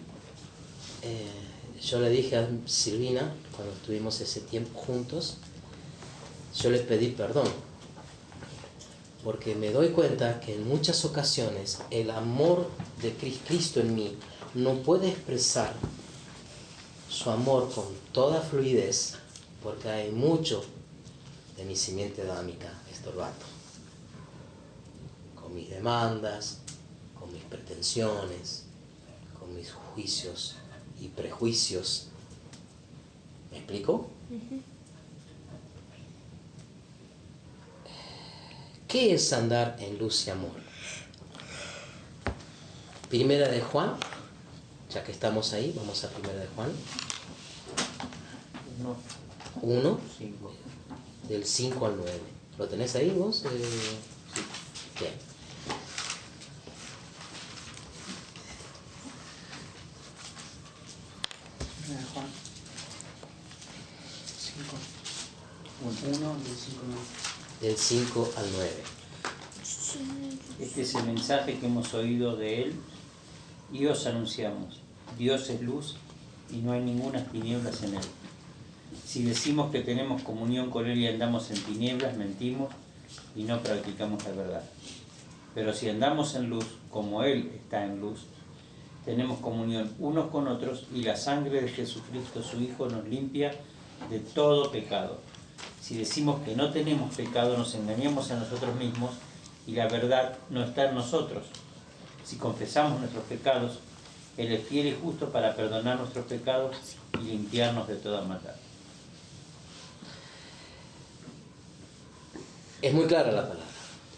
yo le dije a Silvina cuando estuvimos ese tiempo juntos, yo le pedí perdón, porque me doy cuenta que en muchas ocasiones el amor de Cristo en mí no puede expresar su amor con toda fluidez, porque hay mucho de mi simiente adámica estorbando, con mis demandas, con mis pretensiones, con mis juicios y prejuicios. ¿Me explico? ¿Qué es andar en luz y amor? Primera de Juan, ya que estamos ahí, vamos a primera de Juan 1, 5. del 5 al 9. ¿Lo tenés ahí vos? Sí. Bien. Primera de Juan 5. 1 del 5 al 9. Del 5 al 9. Este es el mensaje que hemos oído de Él y os anunciamos. Dios es luz y no hay ninguna tinieblas en Él. Si decimos que tenemos comunión con Él y andamos en tinieblas, mentimos y no practicamos la verdad. Pero si andamos en luz, como Él está en luz, tenemos comunión unos con otros y la sangre de Jesucristo, su Hijo, nos limpia de todo pecado. Si decimos que no tenemos pecado, nos engañamos a nosotros mismos y la verdad no está en nosotros. Si confesamos nuestros pecados, Él es fiel y justo para perdonar nuestros pecados y limpiarnos de toda maldad. Es muy clara la palabra.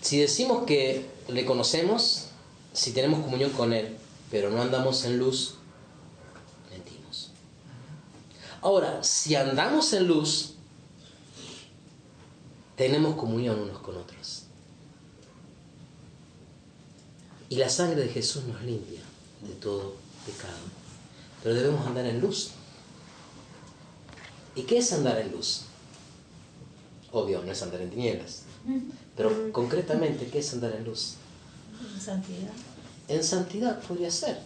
Si decimos que le conocemos, si tenemos comunión con Él, pero no andamos en luz, mentimos. Ahora, si andamos en luz, tenemos comunión unos con otros. Y la sangre de Jesús nos limpia de todo pecado. Pero debemos andar en luz. ¿Y qué es andar en luz? Obvio, no es andar en tinieblas. Pero concretamente, ¿qué es andar en luz? En santidad. En santidad podría ser.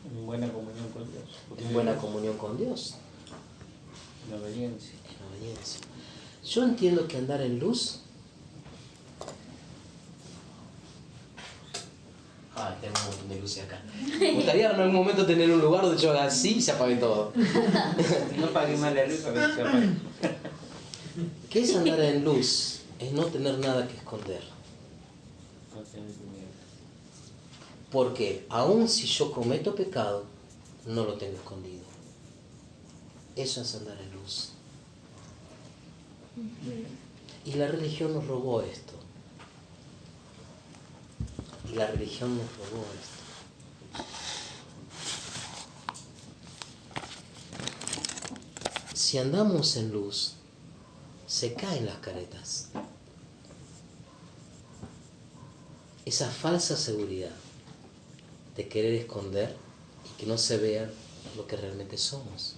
En buena comunión con Dios. En buena comunión con Dios. En obediencia. En obediencia. Yo entiendo que andar en luz... Ah, tengo un montón de luces acá. Me gustaría en algún momento tener un lugar donde yo haga así y se apague todo. No pague más la luz para ver si se apaga. ¿Qué es andar en luz? Es no tener nada que esconder. No tenés miedo. Porque aun si yo cometo pecado, no lo tengo escondido. Eso es andar en luz. Y la religión nos robó esto. Y la religión nos robó esto. Si andamos en luz, se caen las caretas. Esa falsa seguridad de querer esconder y que no se vea lo que realmente somos.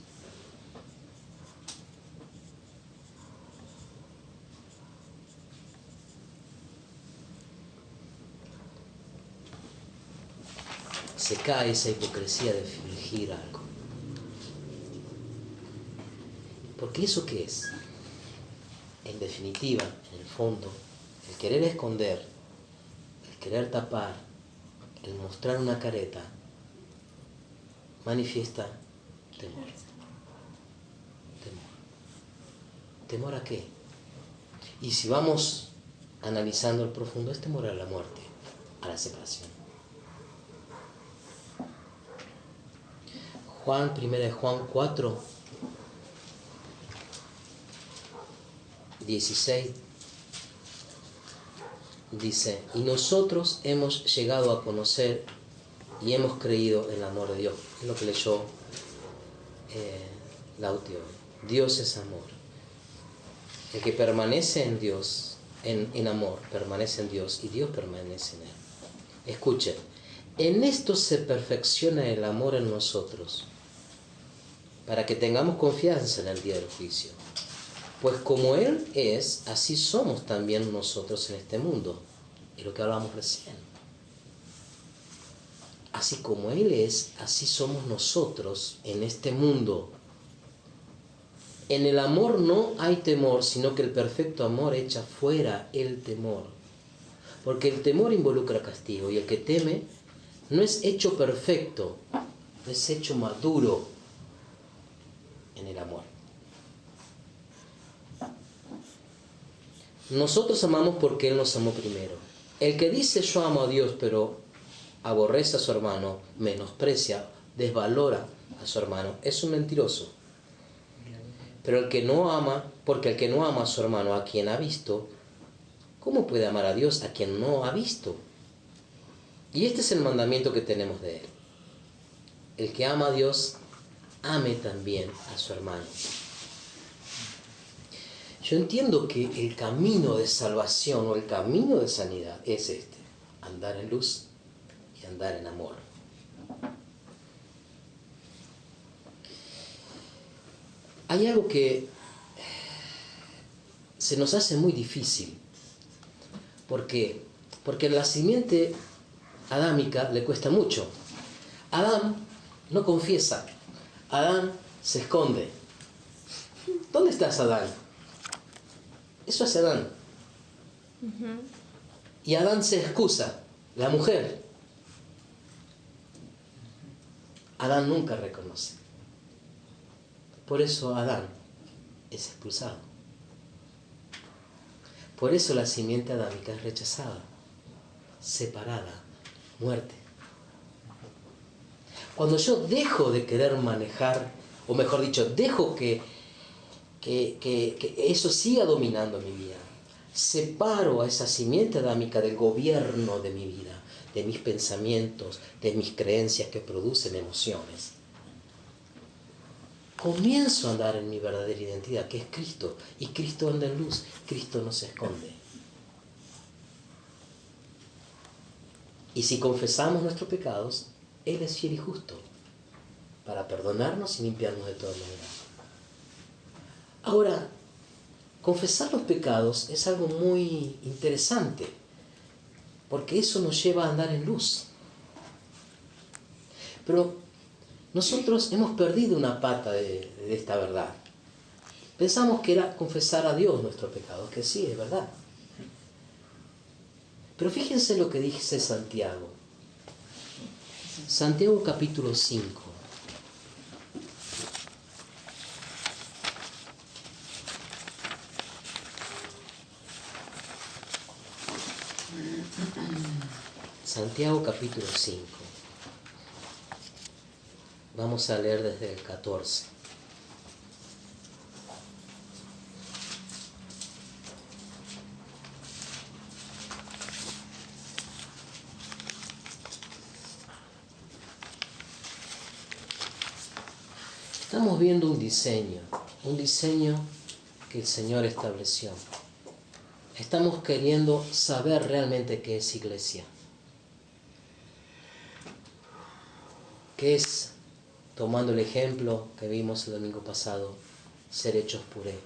Se cae esa hipocresía de fingir algo. Porque ¿eso qué es? En definitiva, en el fondo, el querer esconder, el querer tapar, el mostrar una careta, manifiesta temor. Temor. ¿Temor a qué? Y si vamos analizando el profundo, es temor a la muerte, a la separación. Juan, 1 Juan 4, 16, dice, y nosotros hemos llegado a conocer y hemos creído en el amor de Dios. Es lo que leyó Lautio. Dios es amor. El que permanece en Dios, en amor, permanece en Dios y Dios permanece en él. Escuchen, en esto se perfecciona el amor en nosotros, para que tengamos confianza en el día del juicio. Pues como Él es, así somos también nosotros en este mundo. Es lo que hablamos recién. Así como Él es, así somos nosotros en este mundo. En el amor no hay temor, sino que el perfecto amor echa fuera el temor. Porque el temor involucra castigo, y el que teme no es hecho perfecto, no es hecho maduro en el amor. Nosotros amamos porque Él nos amó primero. El que dice yo amo a Dios pero aborrece a su hermano, menosprecia, desvalora a su hermano, es un mentiroso. Pero el que no ama, porque el que no ama a su hermano a quien ha visto, ¿cómo puede amar a Dios a quien no ha visto? Y este es el mandamiento que tenemos de Él. El que ama a Dios, ame también a su hermano. Yo entiendo que el camino de salvación o el camino de sanidad es este: andar en luz y andar en amor. Hay algo que se nos hace muy difícil. ¿Por qué? Porque la simiente adámica le cuesta mucho. Adán no confiesa. Adán se esconde. ¿Dónde estás, Adán? Eso es Adán. Y Adán se excusa. La mujer. Adán nunca reconoce. Por eso Adán es expulsado. Por eso la simiente adámica es rechazada, separada, muerte. Cuando yo dejo de querer manejar, o mejor dicho, dejo que eso siga dominando mi vida, separo a esa simiente adámica del gobierno de mi vida, de mis pensamientos, de mis creencias que producen emociones. Comienzo a andar en mi verdadera identidad, que es Cristo, y Cristo anda en luz, Cristo no se esconde. Y si confesamos nuestros pecados, Él es fiel y justo para perdonarnos y limpiarnos de toda maldad. Ahora, confesar los pecados es algo muy interesante, porque eso nos lleva a andar en luz. Pero nosotros hemos perdido una pata de esta verdad. Pensamos que era confesar a Dios nuestros pecados, que sí, es verdad. Pero fíjense lo que dice Santiago. Santiago capítulo 5. Santiago capítulo 5. Vamos a leer desde el 14. Estamos viendo un diseño que el Señor estableció. Estamos queriendo saber realmente qué es iglesia. ¿Qué es, tomando el ejemplo que vimos el domingo pasado, ser hechos puré?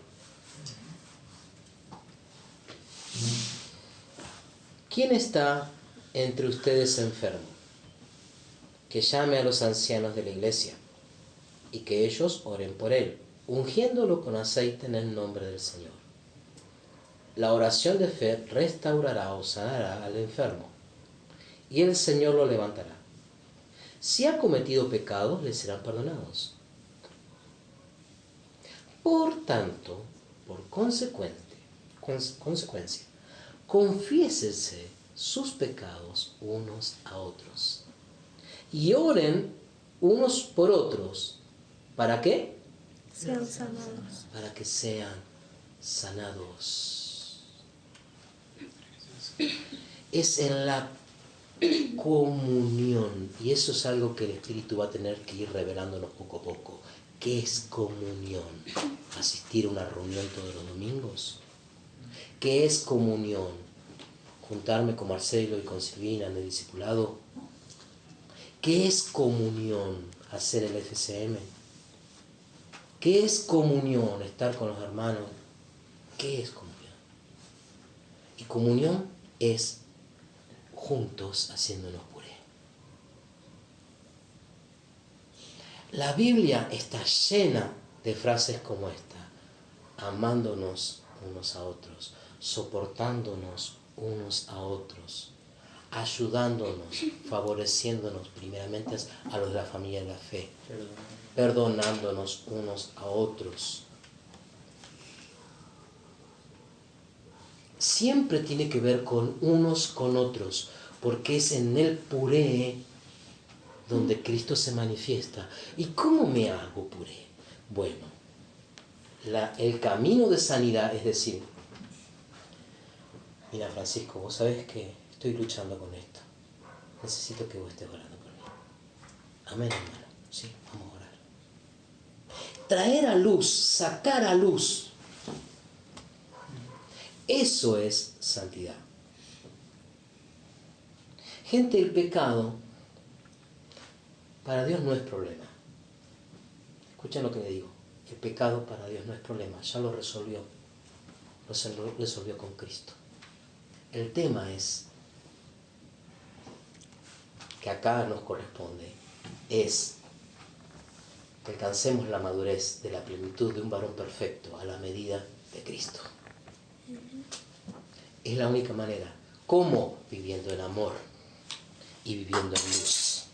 ¿Quién está entre ustedes enfermo? Que llame a los ancianos de la iglesia y que ellos oren por él, ungiéndolo con aceite en el nombre del Señor. La oración de fe restaurará o sanará al enfermo, y el Señor lo levantará. Si ha cometido pecados, le serán perdonados. Por tanto, por consecuencia, confiésense sus pecados unos a otros y oren unos por otros. ¿Para qué? Sean sanados. Para que sean sanados. Es en la comunión, y eso es algo que el Espíritu va a tener que ir revelándonos poco a poco. ¿Qué es comunión? ¿Asistir a una reunión todos los domingos? ¿Qué es comunión? ¿Juntarme con Marcelo y con Silvina en el discipulado? ¿Qué es comunión? ¿Hacer el FCM? ¿Qué es comunión? Estar con los hermanos. ¿Qué es comunión? Y comunión es juntos haciéndonos puré. La Biblia está llena de frases como esta: amándonos unos a otros, soportándonos unos a otros, ayudándonos, favoreciéndonos primeramente a los de la familia de la fe, perdonándonos unos a otros. Siempre tiene que ver con unos con otros, porque es en el puré donde Cristo se manifiesta. ¿Y cómo me hago puré? Bueno, el camino de sanidad es decir, mira Francisco, vos sabés que estoy luchando con esto. Necesito que vos estés orando por mí. Amén, hermano. Sí, vamos a orar. Traer a luz, sacar a luz. Eso es santidad. Gente, el pecado para Dios no es problema. Escuchen lo que le digo. El pecado para Dios no es problema. Ya lo resolvió. Lo resolvió con Cristo. El tema es que acá nos corresponde es que alcancemos la madurez de la plenitud de un varón perfecto a la medida de Cristo. Es la única manera. ¿Cómo? Viviendo en amor y viviendo en luz.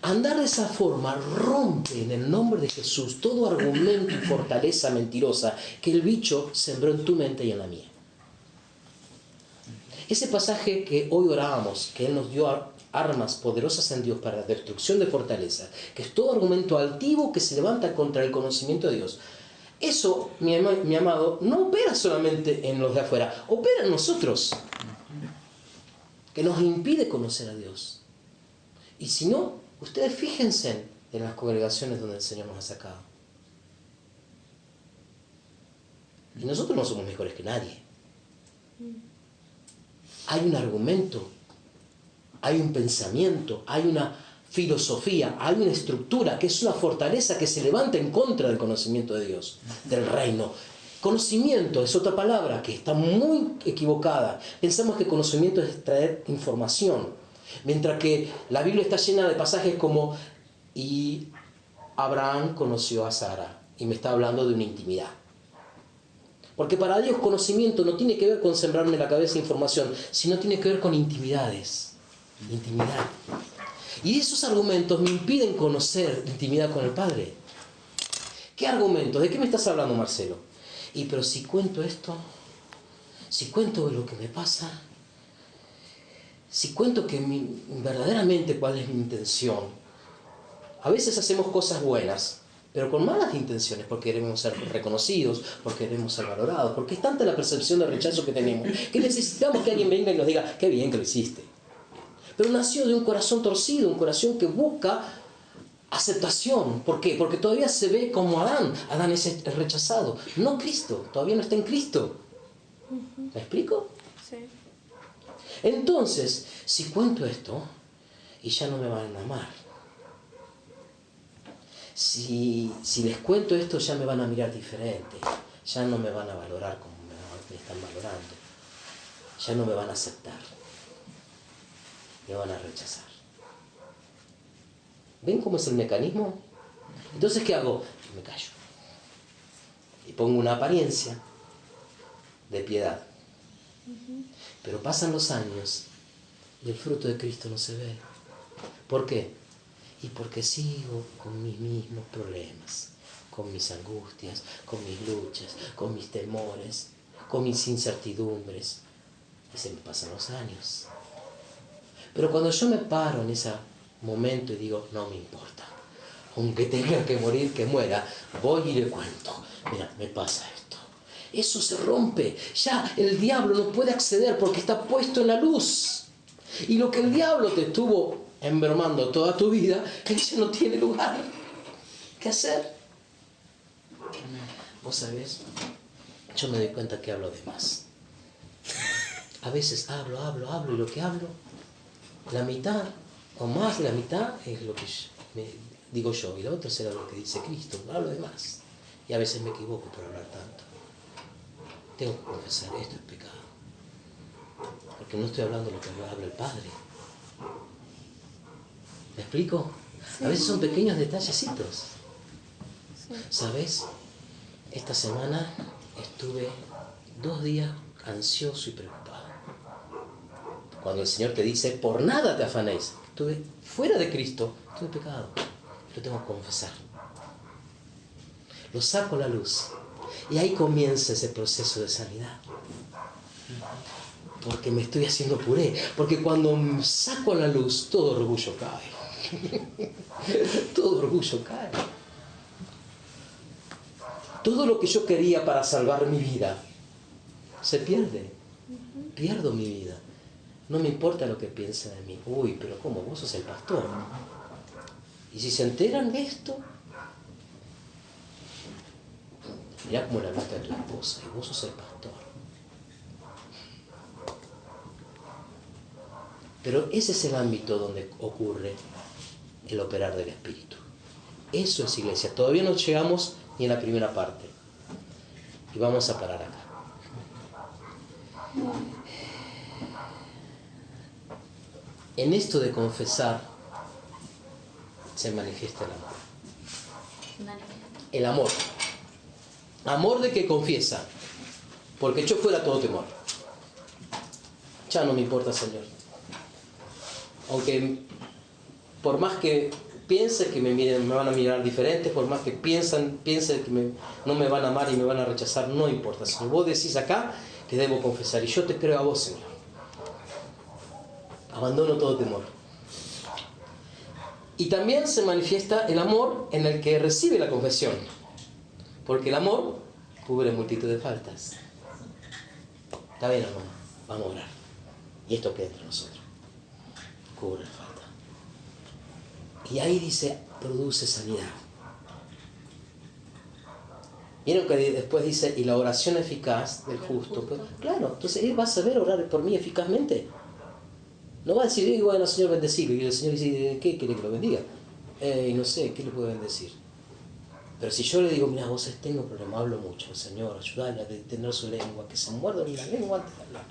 Andar de esa forma rompe en el nombre de Jesús todo argumento y fortaleza mentirosa que el bicho sembró en tu mente y en la mía. Ese pasaje que hoy orábamos, que Él nos dio armas poderosas en Dios para la destrucción de fortaleza, que es todo argumento altivo que se levanta contra el conocimiento de Dios. Eso, mi amado, no opera solamente en los de afuera, opera en nosotros, que nos impide conocer a Dios. Y si no, ustedes fíjense en las congregaciones donde el Señor nos ha sacado. Y nosotros no somos mejores que nadie. hay un argumento, hay un pensamiento, hay una filosofía, hay una estructura que es una fortaleza que se levanta en contra del conocimiento de Dios, del reino. Conocimiento es otra palabra que está muy equivocada. Pensamos que conocimiento es traer información, mientras que la Biblia está llena de pasajes como y Abraham conoció a Sara, y me está hablando de una intimidad. Porque para Dios conocimiento no tiene que ver con sembrarme en la cabeza información, sino tiene que ver con intimidades. Intimidad. Y esos argumentos me impiden conocer intimidad con el Padre. ¿Qué argumentos? ¿De qué me estás hablando, Marcelo? Y pero si cuento esto, si cuento lo que me pasa, si cuento que verdaderamente cuál es mi intención. A veces hacemos cosas buenas, pero con malas intenciones, porque queremos ser reconocidos, porque queremos ser valorados, porque es tanta la percepción de rechazo que tenemos, que necesitamos que alguien venga y nos diga, qué bien que lo hiciste. Pero nació de un corazón torcido, un corazón que busca aceptación. ¿Por qué? Porque todavía se ve como Adán. Adán es rechazado, no Cristo, todavía no está en Cristo. ¿Me explico? Sí. Entonces, si cuento esto, y ya no me van a amar. Si les cuento esto, ya me van a mirar diferente. Ya no me van a valorar como me están valorando. Ya no me van a aceptar. Me van a rechazar. ¿Ven cómo es el mecanismo? Entonces, ¿qué hago? Me callo. Y pongo una apariencia de piedad. Pero pasan los años y el fruto de Cristo no se ve. ¿Por qué? Y porque sigo con mis mismos problemas, con mis angustias, con mis luchas, con mis temores, con mis incertidumbres. Y se me pasan los años. Pero cuando yo me paro en ese momento y digo, no me importa, aunque tenga que morir, que muera, voy y le cuento, mira, me pasa esto. Eso se rompe. Ya el diablo no puede acceder porque está puesto en la luz. Y lo que el diablo te estuvo embromando toda tu vida, eso no tiene lugar. ¿Qué hacer? Vos sabés, yo me doy cuenta que hablo de más. A veces hablo y lo que hablo, la mitad o más de la mitad es lo que digo yo, y la otra será lo que dice Cristo. Hablo de más. Y a veces me equivoco por hablar tanto. Tengo que confesar, esto es pecado. Porque no estoy hablando de lo que habla el Padre. ¿Me explico? A veces son pequeños detallecitos. ¿Sabes? Esta semana estuve 2 días ansioso y preocupado. Cuando el Señor te dice, por nada te afanéis. Estuve fuera de Cristo, estuve pecado. Lo tengo que confesar. Lo saco a la luz. Y ahí comienza ese proceso de sanidad. Porque me estoy haciendo puré. Porque cuando saco a la luz, todo orgullo cae. Todo orgullo cae. Todo lo que yo quería para salvar mi vida se pierde. Pierdo mi vida. No me importa lo que piensen de mí. Uy, pero ¿cómo? Vos sos el pastor. Y si se enteran de esto, mirá cómo le hablaste a tu esposa y vos sos el pastor. Pero ese es el ámbito donde ocurre el operar del Espíritu. Eso es iglesia. Todavía no llegamos ni en la primera parte. Y vamos a parar acá. En esto de confesar se manifiesta el amor. El amor. Amor de que confiesa. Porque echó fuera todo temor. Ya no me importa, Señor. Aunque por más que piense que me van a mirar diferente, por más que piense que no me van a amar y me van a rechazar, no importa. Si vos decís acá que debo confesar, y yo te creo a vos, Señor. Abandono todo temor. Y también se manifiesta el amor en el que recibe la confesión. Porque el amor cubre multitud de faltas. Está bien, hermano, vamos a orar. Y esto queda entre nosotros. Cubre la falta. Y ahí dice, produce sanidad. Vieron que después dice, y la oración eficaz del justo. Pues, claro, entonces él va a saber orar por mí eficazmente. No va a decir, bueno, Señor, bendecilo. Y el Señor dice, ¿qué quiere que lo bendiga? Y no sé, ¿qué le puedo bendecir? Pero si yo le digo, mira, vos tengo un problema, hablo mucho, Señor, ayúdale a detener su lengua, que se muerda la lengua antes de hablar.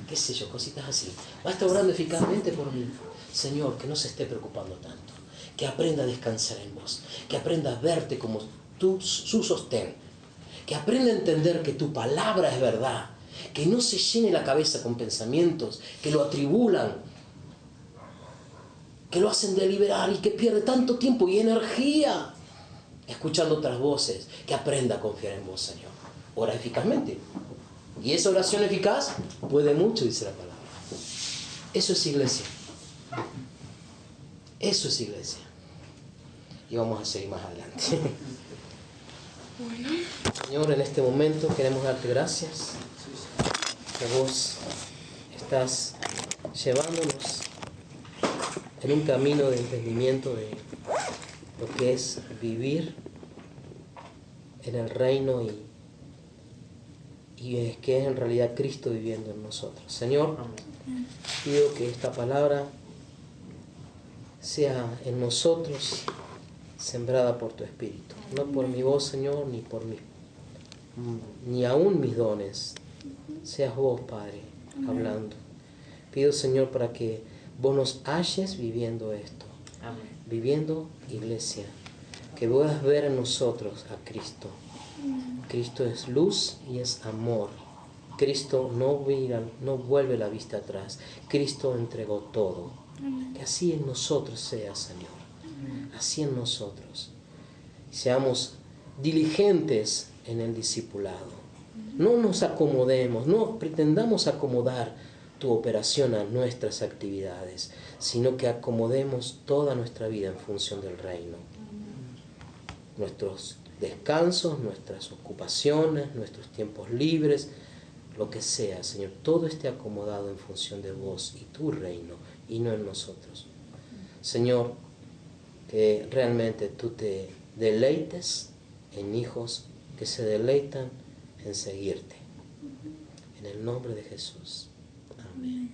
Qué sé yo, cositas así. Va a estar orando eficazmente por mí. Señor, que no se esté preocupando tanto. Que aprenda a descansar en vos. Que aprenda a verte como su sostén. Que aprenda a entender que tu palabra es verdad. Que no se llene la cabeza con pensamientos que lo atribulan, que lo hacen deliberar y que pierde tanto tiempo y energía escuchando otras voces. Que aprenda a confiar en vos, Señor. Ora eficazmente. Y esa oración eficaz puede mucho, dice la palabra. Eso es iglesia. Eso es iglesia. Y vamos a seguir más adelante. Señor, en este momento queremos darte gracias. Que vos estás llevándonos en un camino de entendimiento de lo que es vivir en el reino y que es en realidad Cristo viviendo en nosotros. Señor, pido que esta palabra sea en nosotros sembrada por tu Espíritu, no por mi voz, Señor, ni aún mis dones. Seas vos, Padre, hablando. Pido, Señor, para que vos nos halles viviendo esto. Viviendo iglesia. Que puedas ver en nosotros a Cristo. Cristo es luz y es amor. Cristo no vuelve la vista atrás. Cristo entregó todo. Que así en nosotros sea, Señor. Así en nosotros. Seamos diligentes en el discipulado. No nos acomodemos, no pretendamos acomodar tu operación a nuestras actividades, sino que acomodemos toda nuestra vida en función del reino. Nuestros descansos, nuestras ocupaciones, nuestros tiempos libres, lo que sea, Señor, todo esté acomodado en función de vos y tu reino, y no en nosotros. Señor, que realmente tú te deleites en hijos que se deleitan en seguirte. En el nombre de Jesús. Amén.